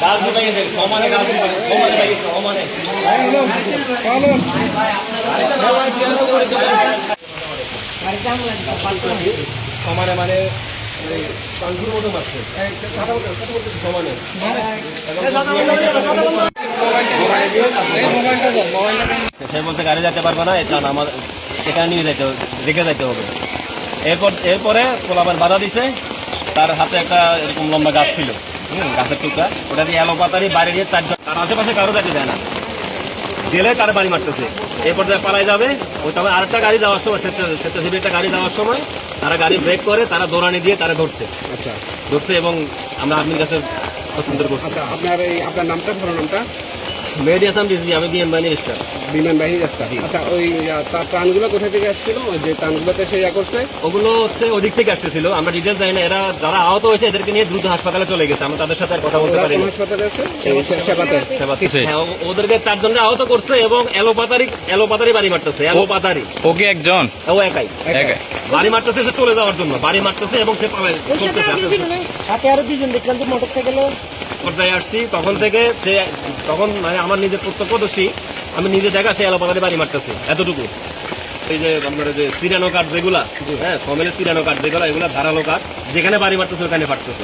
গাছ দুটাই সমানে গাছ সমানে সমানে সমানে মানে কাঙ্গুর মতো মারছে সমানে সে বলতে গাড়ি যেতে পারবে না, এটা আমার সেখানে নিয়ে যাইতে রেখে যাইতে হবে। এরপরে পোলাবার বাধা দিছে, তার হাতে একটা এরকম লম্বা গাছ ছিল, গাছের টুকরা, ওটা দিয়ে এলো পাতারি বাইরে দিয়ে চারজন, তার আশেপাশে কারো যাইতে দেয় না, গেলে তার বাড়ি মারতেছে। এরপর যা পালাই যাবে, ওই তবে আরেকটা গাড়ি যাওয়ার সময় স্বেচ্ছাসেবী একটা গাড়ি যাওয়ার সময় তারা গাড়ি ব্রেক করে, তারা দৌড়ানি দিয়ে তারা ধরছে। আচ্ছা, ধরছে এবং আমরা আর্মির কাছে পছন্দ করছি। আপনার নামটা, পুরো নামটা? মেহেদি হাসান রিজভী, আমি বিএম বাহিনীর স্টাফ। বিমান বাহিনীর স্টাফ। আচ্ছা, ওই ত্রাণগুলো কোথা থেকে আসছিল, যে ত্রাণগুলোতে সে করছে? ওগুলো হচ্ছে ওদিক থেকে আসতেছিল, আমরা ডিটেলস জানি না। এরা যারা আহত হয়েছে এদেরকে নিয়ে দ্রুত হাসপাতালে চলে গেছে, আমরা তাদের সাথে আর কথা বলতে পারি। হাসপাতালে আছে ওদেরকে চারজনকে আহত করছে এবং এলোপাতারি বাড়ি মারতেছে। এলোপাতারি ওকে একজন, ও একাই বাড়ি মারতেছে, সে চলে যাওয়ার জন্য বাড়ি মারতেছে এবং সে সাথে আরো দুজন দেখলাম যে মোটরসাইকেলে পর্যায়ে আসছি। তখন মানে আমার নিজের প্রত্যক্ষদর্শী, আমি নিজে দেখা সে এলোপাতারি বাড়ি মারতেছে এতটুকু। এই যে আপনার যে সিরানো কাঠ যেগুলা, হ্যাঁ সমেলের সিরানো কাঠ যেগুলা, এগুলা ধারালো কাঠ, যেখানে বাড়ি মারতেছে ওখানে ফাটতেছে।